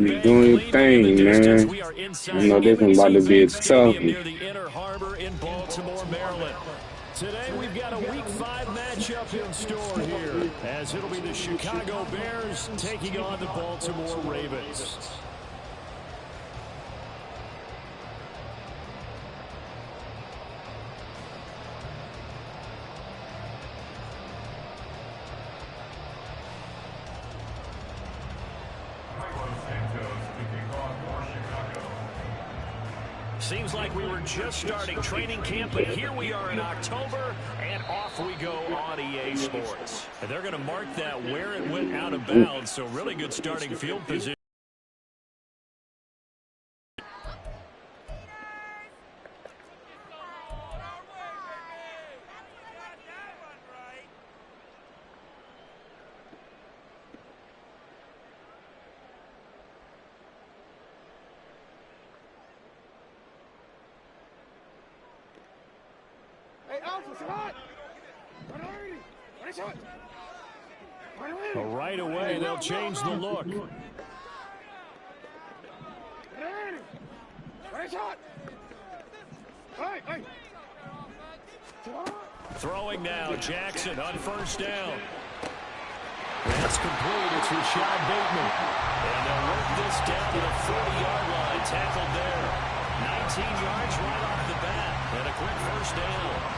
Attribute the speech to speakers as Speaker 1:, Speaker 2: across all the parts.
Speaker 1: You doing your thing, man. I know this one about to be a tough one.
Speaker 2: Near the Inner Harbor in Baltimore, Maryland. Today we've got a Week 5 matchup in store here, as it'll be the Chicago Bears taking on the Baltimore Ravens. Seems like we were just starting training camp, but here we are in October, and off we go on EA Sports. And they're going to mark that where it went out of bounds, so really good starting field position. Right away, they'll change the look. Throwing now, Jackson on first down. That's complete. It's Rashad Bateman. And they'll work this down to the 40-yard line. Tackled there. 19 yards right off the bat. And a quick first down.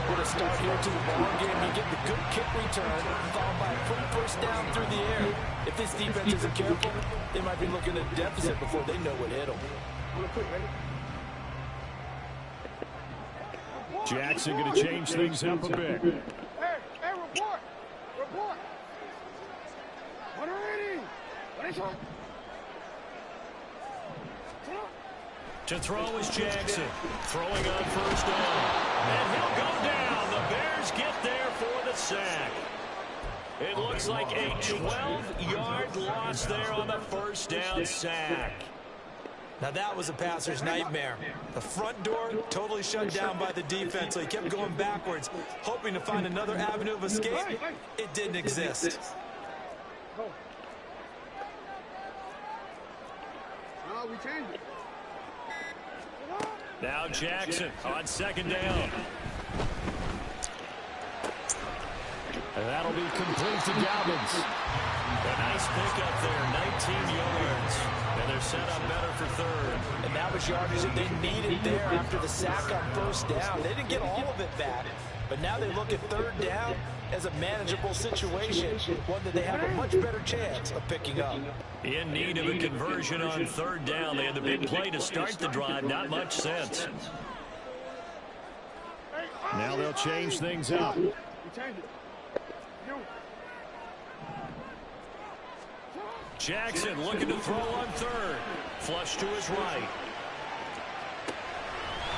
Speaker 3: With a start here to the ball game, you get the good kick return, followed by a quick first down through the air. If this defense isn't careful, they might be looking at a deficit before they know what hit them.
Speaker 2: Jackson going to change things up a bit.
Speaker 4: Hey, report! Report! What is it?
Speaker 2: To throw is Jackson. Throwing on first down. And he'll go down. The Bears get there for the sack. It looks like a 12-yard loss there on the first down sack.
Speaker 3: Now that was a passer's nightmare. The front door totally shut down by the defense, so he kept going backwards, hoping to find another avenue of escape. It didn't exist.
Speaker 4: We changed it.
Speaker 2: Now Jackson on second down. And that'll be complete to Dobbins. A nice pickup there, 19 yards. And they're set up better for third.
Speaker 3: And that was yardage that they needed there after the sack on first down. They didn't get all of it back, but now they look at third down as a manageable situation, one that they have a much better chance of picking up.
Speaker 2: In need of a conversion on third down. They had the big play to start the drive. Not much sense. Now they'll change things up. Jackson looking to throw on third. Flush to his right.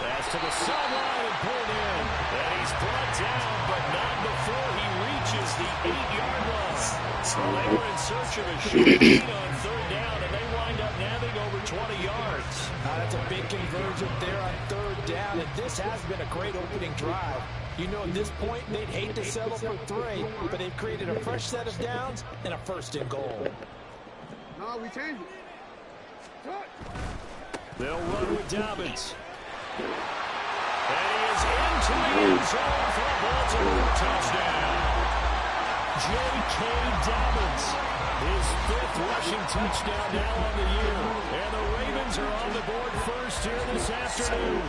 Speaker 2: Pass to the sideline and pulled in. And he's brought down, but not before he reaches the 8-yard line. So they were in search of a short lead on third down, and they wind up nabbing over 20 yards.
Speaker 3: That's a big conversion there on third down, and this has been a great opening drive. You know, at this point, they'd hate to settle for 3, but they've created a fresh set of downs and a first and goal.
Speaker 4: No, we changed it.
Speaker 2: They'll run with Dobbins. And he is into the end zone for a Baltimore touchdown. J.K. Dobbins, his 5th rushing touchdown now on the year. And the Ravens are on the board first here this afternoon.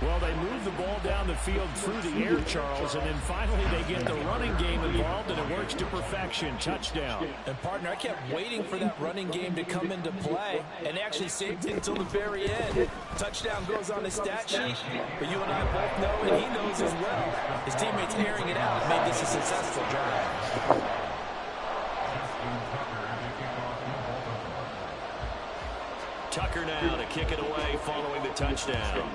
Speaker 2: Well, they move the ball down the field through the air, Charles, and then finally they get the running game involved, and it works to perfection. Touchdown.
Speaker 3: And, partner, I kept waiting for that running game to come into play, and actually saved it until the very end. Touchdown goes on the stat sheet, but you and I both know, and he knows as well, his teammates airing it out made this a successful drive.
Speaker 2: Tucker now to kick it away following the touchdown.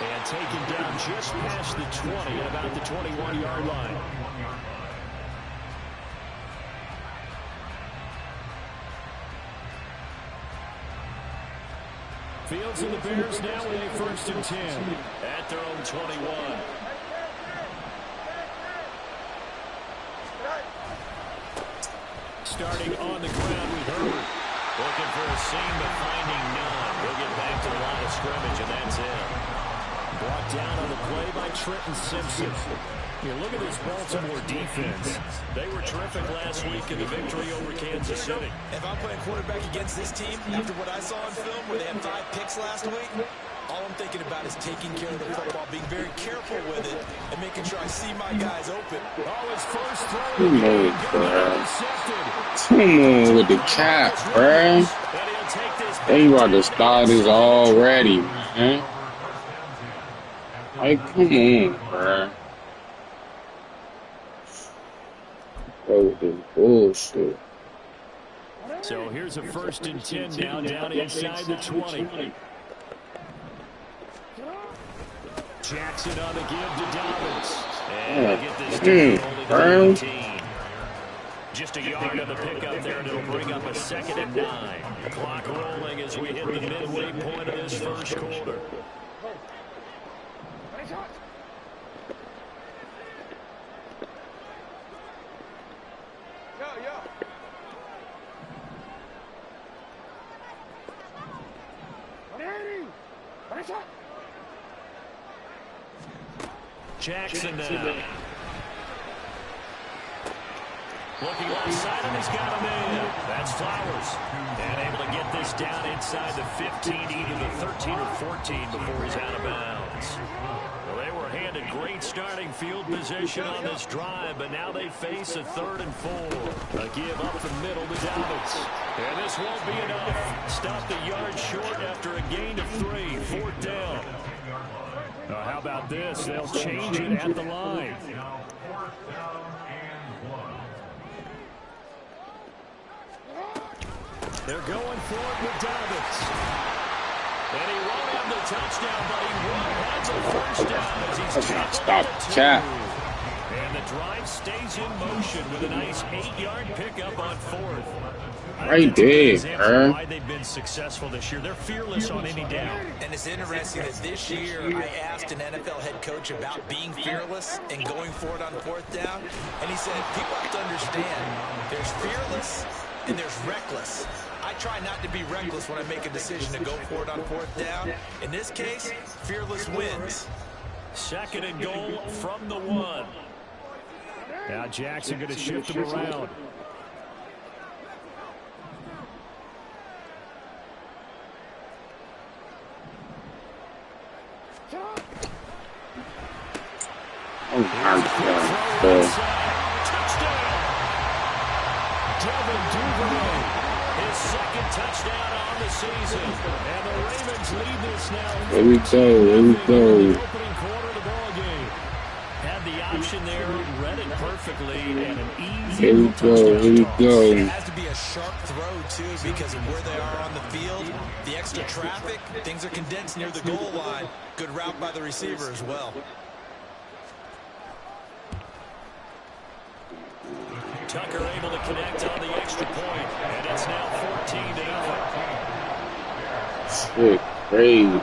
Speaker 2: And taken down just past the 20 at about the 21-yard line. Fields and the Bears now with a 1st and 10 at their own 21. starting on the ground with Herbert. Looking for a seam, but finding none. He'll get back to the line of scrimmage, and that's it. Brought down on the play by Trenton Simpson. Here, look at this Baltimore defense. They were terrific last week in the victory over Kansas City.
Speaker 3: If I'm playing quarterback against this team, after what I saw on film where they had 5 picks last week, all I'm thinking about is taking care of the football, being very careful with it, and making sure I see my guys open.
Speaker 2: Oh, his first throw.
Speaker 1: Come on, bro. Come on with the cap, bro. They about to start this already, man. Like, come on, bro. Bro, this bullshit.
Speaker 2: So here's a 1st and 10 now, down inside the 20. Jackson on the give to Dobbins. And get this down only to 19. Just a yard on the pickup there, and it'll bring up a 2nd and 9. Clock rolling as we hit the midway point of this first quarter. Jackson now. Looking outside, and he's got him in. That's Flowers. And able to get this down inside the 15, either the 13 or 14 before he's out of bounds. Well, they were handed great starting field position on this drive, but now they face a 3rd and 4. A give up the middle to Dobbins. And this won't be enough. Stopped a yard short after a gain of 3. 4th down. How about this? They'll change it at the line. They're going for it with Dobbins. And he won't have the touchdown, but he will have the 1st down as he's tackled
Speaker 1: Stop
Speaker 2: at
Speaker 1: the
Speaker 2: 2.
Speaker 1: cap.
Speaker 2: And the drive stays in motion with a nice 8-yard pickup on 4th.
Speaker 1: Right there, bro.
Speaker 2: Why they've been successful this year. They're fearless on any down.
Speaker 3: And it's interesting that this year I asked an NFL head coach about being fearless and going for it on 4th down. And he said, people have to understand, there's fearless and there's reckless. I try not to be reckless when I make a decision to go for it on 4th down. In this case, fearless wins.
Speaker 2: 2nd and goal from the 1. Now Jackson going to shift him around.
Speaker 1: Oh, my God.
Speaker 2: His 2nd touchdown on the season. And the Ravens lead this now.
Speaker 1: Here we go. Here we go.
Speaker 2: Opening quarter of the ball game. Had the option there, read it perfectly, and an easy
Speaker 1: Here we go. Here we go.
Speaker 3: It has to be a sharp throw, too, because of where they are on the field, the extra traffic, things are condensed near the goal line. Good route by the receiver as well.
Speaker 2: Tucker able to connect on the extra point, and it's now 14-0.
Speaker 1: Shit, crazy.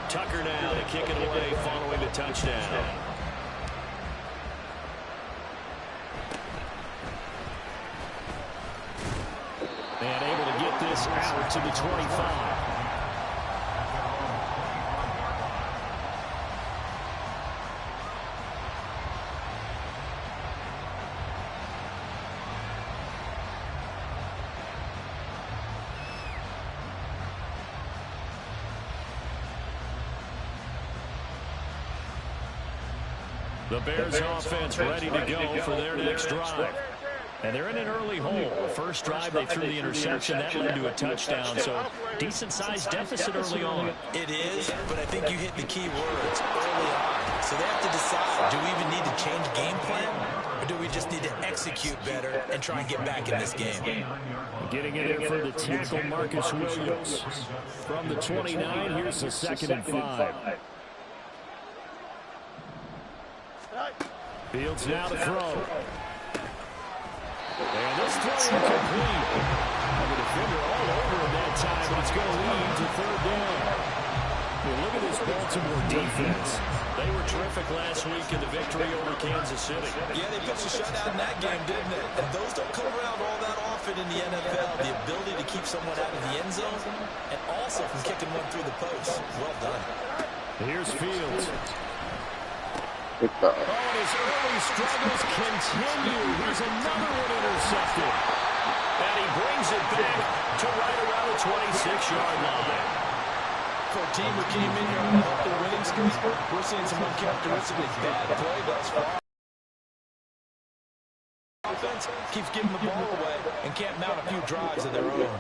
Speaker 2: Tucker now to kick it away following the touchdown. And able to get this out to the 25. The Bears offense ready to go for their next drive. And they're in an early hole. The first drive, they threw the interception. That led to a touchdown. So decent-sized deficit early on.
Speaker 3: It is, but I think you hit the key words early on. So they have to decide, do we even need to change game plan? Or do we just need to execute better and try and get back in this game?
Speaker 2: Getting in there for the tackle, Marcus Williams. From the 29, here's the 2nd and 5. Fields now to throw. And this throw incomplete. And the defender all over him that time, but it's going to lead to 3rd down. Well, look at this Baltimore defense. They were terrific last week in the victory over Kansas City.
Speaker 3: Yeah, they pitched a shutout in that game, didn't they? And those don't come around all that often in the NFL. The ability to keep someone out of the end zone and also from kicking one through the post. Well done.
Speaker 2: Here's Fields.
Speaker 1: What the?
Speaker 2: Oh, and his early struggles continue. Here's another one intercepted. And he brings it back to right around the 26-yard line.
Speaker 3: For a team who came in here on a healthy winning streak, we're seeing some uncharacteristically bad play thus far. Offense keeps giving the ball away and can't mount a few drives of their own.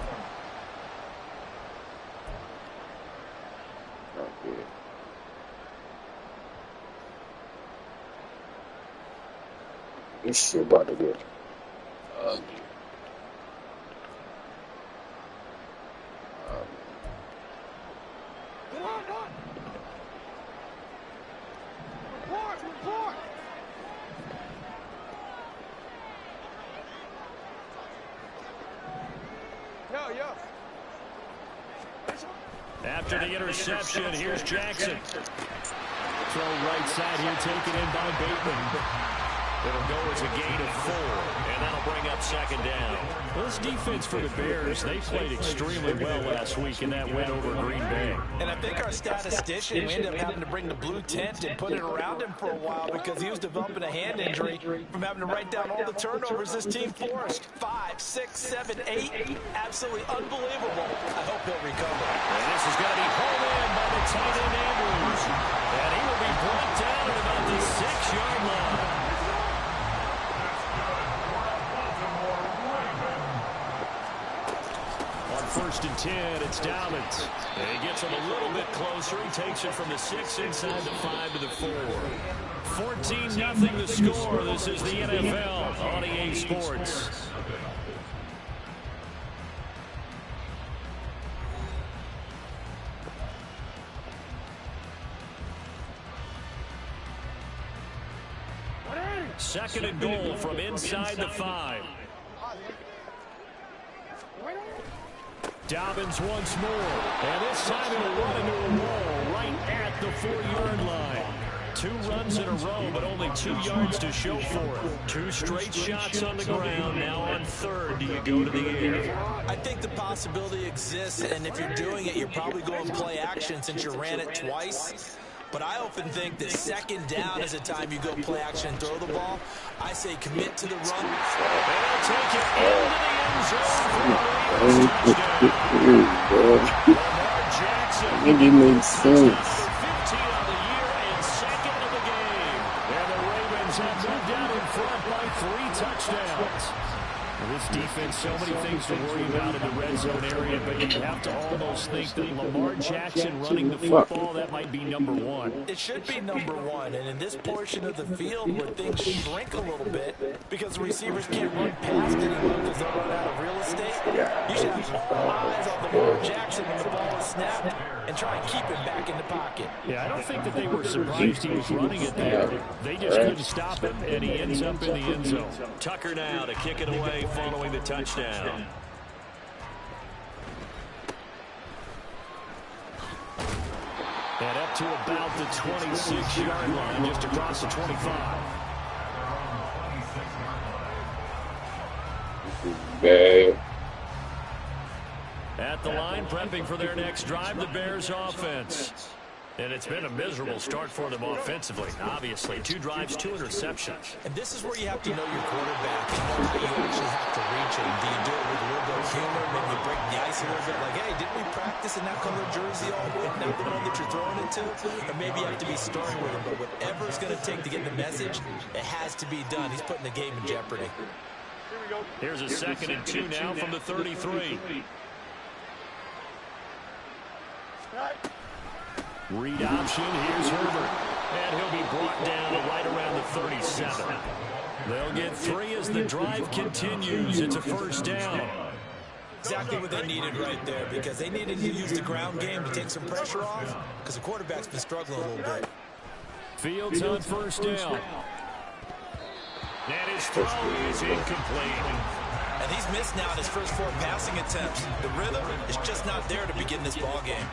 Speaker 1: This shit about to get ugly.
Speaker 4: Report! Yo.
Speaker 2: After the interception, here's Jackson. Throw right side here, taken in by Bateman. It'll go as a gain of 4, and that'll bring up second down. Well, this defense for the Bears, they played extremely well last week in that win over Green Bay.
Speaker 3: And I think our statistician, we ended up having to bring the blue tent and put it around him for a while because he was developing a hand injury from having to write down all the turnovers this team forced. 5, 6, 7, 8. Absolutely unbelievable. I hope he'll recover.
Speaker 2: And this is going to be pulled in by the tight end Andrews. And he will be brought down at about the 6-yard line. First and 10, it's Dobbins. And he gets him a little bit closer. He takes it from the 6 inside the 5 to the 4. 14-0 the score. This is the NFL on EA Sports. Second and goal from inside the 5. Dobbins once more, and this time he'll run into a wall right at the 4-yard line. 2 runs in a row, but only 2 yards to show for it. 2 straight shots on the ground. Now on third, do you go to the air?
Speaker 3: I think the possibility exists, and if you're doing it, you're probably going play action since you ran it twice. But I often think that second down is a time you go play action and throw the ball. I say commit to the run.
Speaker 2: They'll take it into the end zone for the touchdown. Lamar Jackson.
Speaker 1: I think it makes sense.
Speaker 2: 15 on the year and second of the game. And the Ravens have moved out in front by 3 touchdowns. This defense, so many things to worry about in the red zone area, but you have to almost think that Lamar Jackson running the football, that might be number 1.
Speaker 3: It should be number 1, and in this portion of the field where things shrink a little bit because the receivers can't run past anymore because they'll run out of real estate, you should have all eyes on Lamar Jackson when the ball is snapped and try and keep him back in the pocket.
Speaker 2: Yeah, I don't think that they were surprised he was running it there. They just couldn't stop him, and he ends up in the end zone. Tucker now to kick it away following the touchdown. And up to about the 26-yard line, just across the 25.
Speaker 1: Bad.
Speaker 2: At the line, prepping for their next drive, the Bears offense. And it's been a miserable start for them offensively, obviously. 2 drives, 2 interceptions.
Speaker 3: And this is where you have to know your quarterback and know how you actually have to reach him. Do you do it with a little bit of humor? Maybe you break the ice a little bit like, hey, didn't we practice in that color jersey all week? Not the one that you're throwing it to? Or maybe you have to be stern with him. But whatever it's going to take to get the message, it has to be done. He's putting the game in jeopardy.
Speaker 2: Here's a 2nd and 2 now from the 33. Read option, here's Herbert. And he'll be brought down right around the 37. They'll get 3 as the drive continues. It's a first down.
Speaker 3: Exactly what they needed right there because they needed to use the ground game to take some pressure off because the quarterback's been struggling a little bit.
Speaker 2: Fields on first down. And his throw is incomplete.
Speaker 3: And he's missed now in his first 4 passing attempts. The rhythm is just not there to begin this ball game.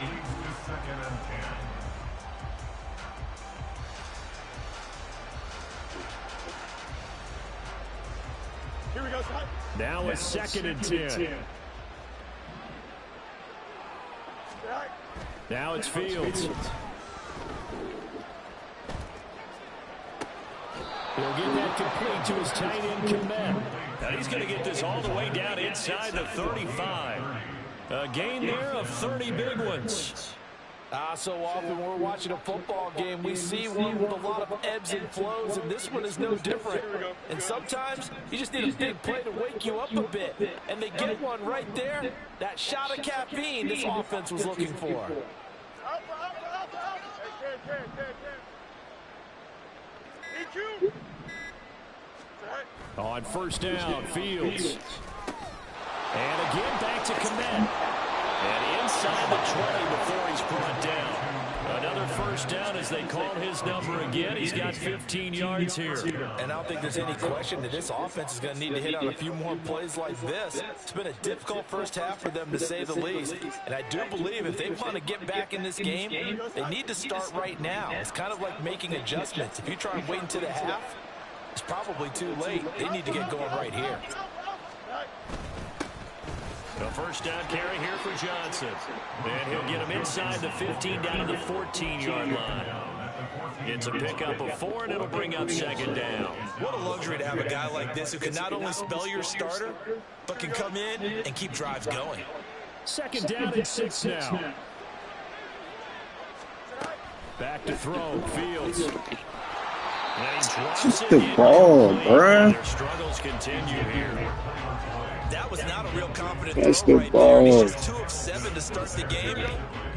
Speaker 2: Here we go, Scott. Now it's 2nd and 10. Now it's Fields. He'll get that complete to his tight end, Kevo. Now he's going to get this all the way down inside the 35. A gain there of 30 big ones.
Speaker 3: So often when we're watching a football game, we see one with a lot of ebbs and flows, and this one is no different. And sometimes you just need a big play to wake you up a bit. And they get one right there. That shot of caffeine this offense was looking for.
Speaker 2: On first down, Fields. And again, back to Kevo. And inside the 20 before he's brought down. Another first down as they call his number again. He's got 15 yards here.
Speaker 3: And I don't think there's any question that this offense is going to need to hit on a few more plays like this. It's been a difficult first half for them, to say the least. And I do believe if they want to get back in this game, they need to start right now. It's kind of like making adjustments. If you try and wait until the half, it's probably too late. They need to get going right here.
Speaker 2: The first down carry here for Johnson. And he'll get him inside the 15 down to the 14-yard line. It's a pickup of 4, and it'll bring up 2nd down.
Speaker 3: What a luxury to have a guy like this who can not only spell your starter, but can come in and keep drives going.
Speaker 2: 2nd down and 6 now. Back to throw, Fields. And he drops it.
Speaker 1: The ball, bruh.
Speaker 2: Their struggles continue here.
Speaker 3: That was not a real confident
Speaker 1: That's
Speaker 3: throw
Speaker 1: the
Speaker 3: right
Speaker 1: ball.
Speaker 3: there. He's just 2 of 7 to start the game.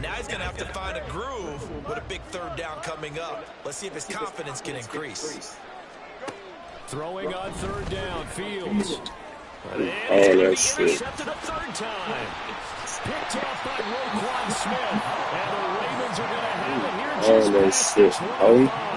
Speaker 3: Now he's going to have to find a groove with a big 3rd down coming up. Let's see if his confidence can increase.
Speaker 2: Throwing on 3rd down, Fields.
Speaker 1: Oh, that's it.
Speaker 2: Intercepted a 3rd time. Picked off by Roquan Smith. And the Ravens are going to have it here.
Speaker 1: Oh, that's it. Oh.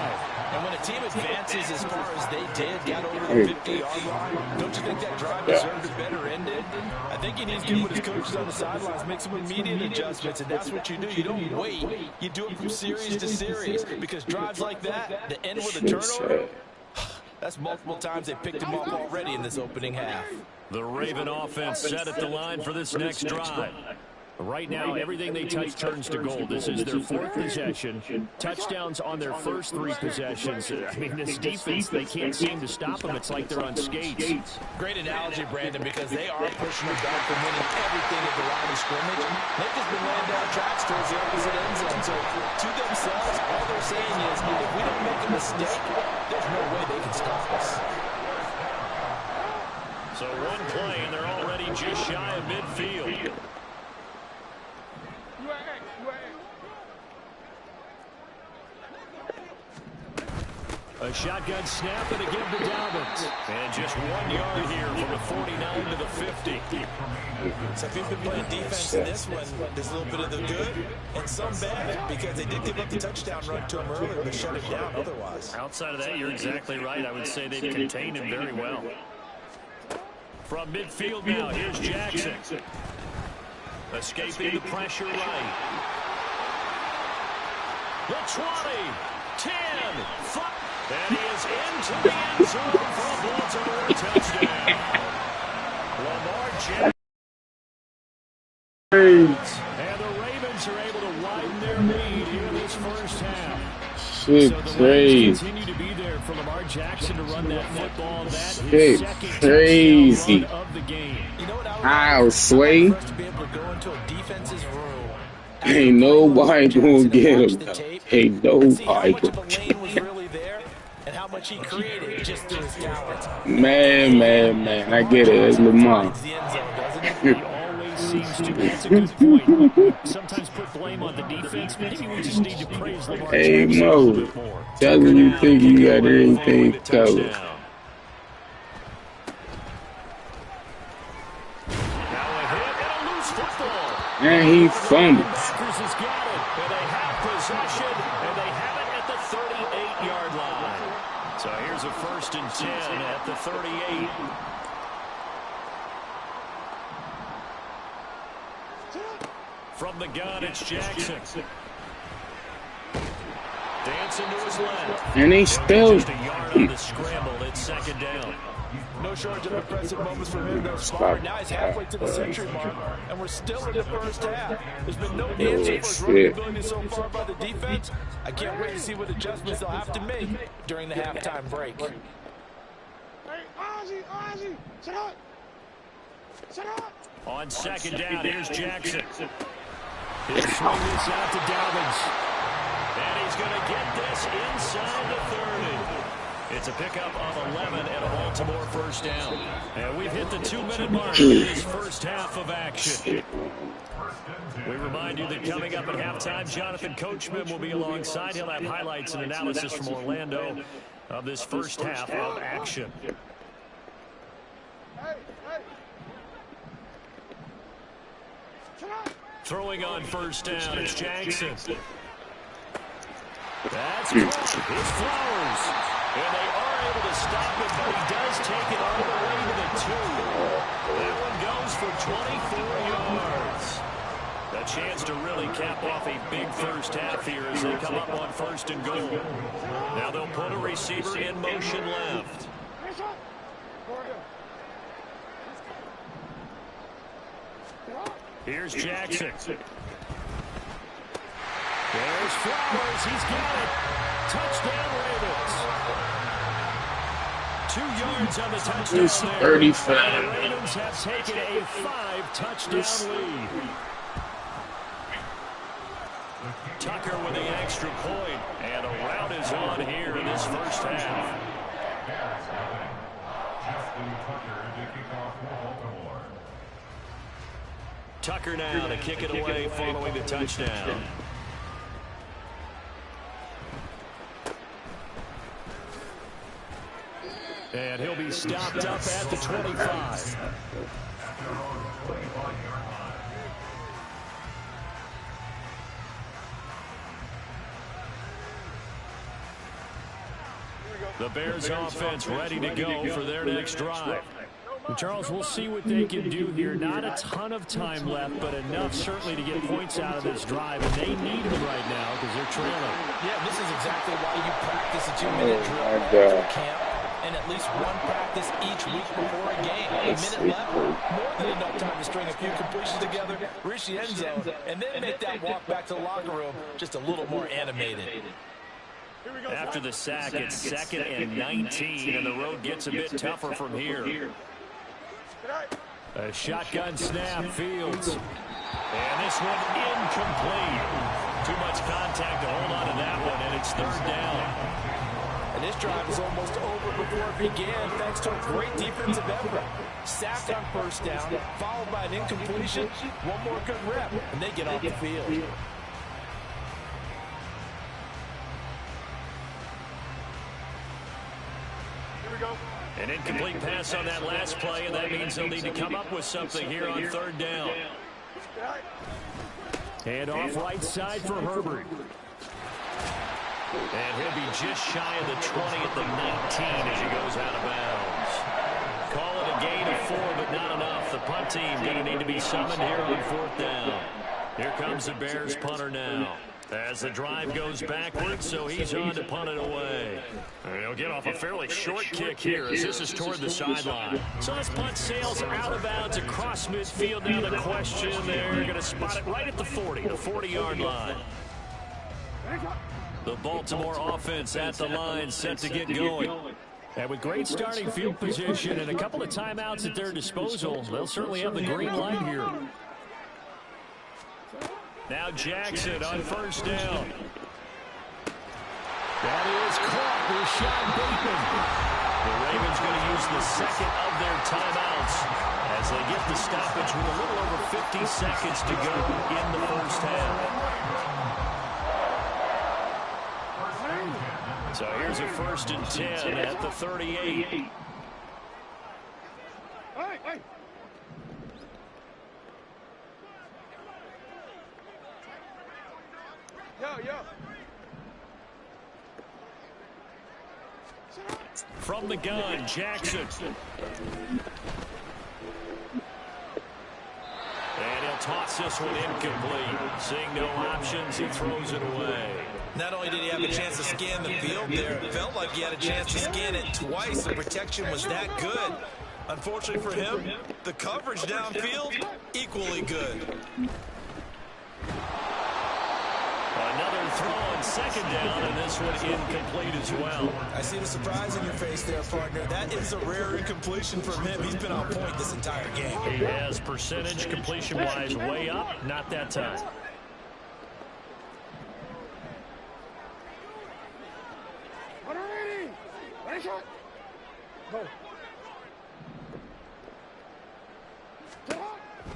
Speaker 3: And when a team advances as far as they did, got over the 50-yard line, don't you think that drive deserved a better ending? I think he needs to get with his coaches on the sidelines, make some immediate adjustments, and that's what you do. You don't wait. You do it from series to series, because drives like that end with a turnover, that's multiple times they picked him off already in this opening half.
Speaker 2: The Raven offense set at the line for this next drive. Right now, everything they touch turns to gold. This is their 4th possession. Touchdowns on their first 3 possessions. I mean, this defense, they can't seem to stop them. It's like they're on skates.
Speaker 3: Great analogy, Brandon, because they are pushing them back from winning everything at the line of scrimmage. They've just been laying down tracks towards the opposite end zone. So, to themselves, all they're saying is, if we don't make a mistake, there's no way they can stop us.
Speaker 2: So, one play, and they're already just shy of midfield. A shotgun snap and again to Dobbins. And just 1 yard here from the 49 to the 50.
Speaker 3: So if you've been playing defense in this one, there's a little bit of the good and some bad, because they did give up the touchdown run to him earlier, but shut it down otherwise.
Speaker 2: Outside of that, you're exactly right. I would say they've contained him very well. From midfield now, here's Jackson. Escaping the pressure right. The 20, 10, 5. And he is into the end zone for a Baltimore touchdown. Lamar Jackson. And the Ravens are able to widen their lead here in this first half.
Speaker 1: Shit,
Speaker 2: so the
Speaker 1: crazy.
Speaker 2: continue to be there for Lamar Jackson to run that football. That
Speaker 1: Shit, crazy.
Speaker 3: Of the game. You know what
Speaker 1: Ow, Sway.
Speaker 3: to be able to go into a defense's room.
Speaker 1: Ain't nobody gonna get him. Ain't nobody gonna get him.
Speaker 3: Was really there, and how much he created just through his talent.
Speaker 1: Man. I get it. It's Lamar.
Speaker 2: He always seems to. That's a good point. Sometimes put blame on the defense. Maybe we just need to praise Lamar
Speaker 1: Hey,
Speaker 2: Jackson a
Speaker 1: Mo.
Speaker 2: little bit more.
Speaker 1: Tell me you think you got everything covered. And he fumbled.
Speaker 2: Packers has got it, and they have possession, and they have it at the 38-yard line. So here's a 1st and 10 at the 38. From the gun, it's Jackson. Dancing to his left.
Speaker 1: And he still
Speaker 2: just a yard on the scramble. It's second down.
Speaker 3: No shortage of impressive moments from him thus far. Now he's halfway to the century mark, and we're still in the first half. There's been no answer for his running ability so far by the defense. I can't wait to see what adjustments they'll have to make during the halftime break.
Speaker 4: Hey, Ozzie, sit up. Sit up.
Speaker 2: On second down, here's Jackson. He'll swing this out to Dobbins. And he's going to get this inside the 30. It's a pickup of 11 and a Baltimore first down. And we've hit the 2-minute mark in this first half of action. We remind you that coming up at halftime, Jonathan Coachman will be alongside. He'll have highlights and analysis from Orlando of this first half of action. Throwing on first down, it's Jackson. That's good. It's Flowers. And they are able to stop it, but he does take it all the way to the 2. That one goes for 24 yards. A chance to really cap off a big first half here as they come up on first and goal. Now they'll put a receiver in motion left. Here's Jackson. There's Flowers. He's got it. Touchdown, Ravens. 2 yards on the touchdown.
Speaker 1: It's 35.
Speaker 2: The Ravens have taken a 5-touchdown lead. Tucker with the extra point, and a rout is on here in this first half. Tucker now to kick it away following the touchdown. And he'll be stopped up at the 25. The Bears offense ready to go for their next drive. Charles, we'll see what they can do here. Not a ton of time left, but enough certainly to get points out of this drive. And they need them right now because they're trailing.
Speaker 3: Yeah, this is exactly why you practice a 2-minute drill before camp, and at least one practice each week before a game. A minute left, more than enough time to string a few completions together, reach the end zone, and then make that walk back to the locker room just a little more animated.
Speaker 2: After the sack, it's 2nd and 19, and the road gets a bit tougher from here. A shotgun snap, Fields. And this one incomplete. Too much contact to hold on to that one, and it's 3rd down.
Speaker 3: And this drive is almost over before it began, thanks to a great defensive effort. Sacked on first down, followed by an incompletion. One more good rep, and they get off the field.
Speaker 2: An incomplete pass on that last play, and that means they'll need to come up with something here on 3rd down. And off right side for Herbert. And he'll be just shy of the 20 at the 19 as he goes out of bounds. Call it a gain of 4, but not enough. The punt team going to need to be summoned here on 4th down. Here comes the Bears punter now. As the drive goes backwards, so he's on to punt it away. And he'll get off a fairly short kick here as this is toward the sideline. So this punt sails out of bounds across midfield. Now the question, they're going to spot it right at the 40, the 40-yard line. The Baltimore offense at the line set to get going. And with great starting field position and a couple of timeouts at their disposal, they'll certainly have the green light here. Now Jackson on first down. That is caught. Rashad Bateman. The Ravens going to use the 2nd of their timeouts as they get the stoppage with a little over 50 seconds to go in the first half. So here's a 1st and 10 at the 38.
Speaker 4: Hey. Yo.
Speaker 2: From the gun, Jackson. And he'll toss this one incomplete. Seeing no options, he throws it away.
Speaker 3: Not only did he have a chance to scan the field there, it felt like he had a chance to scan it twice. The protection was that good. Unfortunately for him, the coverage downfield, equally good.
Speaker 2: Another throw on second down, and this one incomplete as well.
Speaker 3: I see the surprise in your face there, partner. That is a rare incompletion from him. He's been on point this entire game.
Speaker 2: He has percentage completion-wise way up, not that time.
Speaker 4: Ready, shot. Go.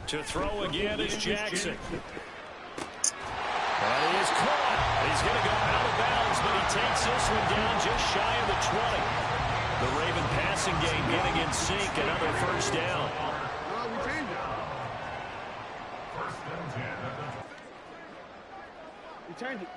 Speaker 2: To throw again is Jackson. And he is caught. He's going to go out of bounds, but he takes this one down just shy of the 20. The Raven passing game getting in sync. Another first down.
Speaker 4: We changed it.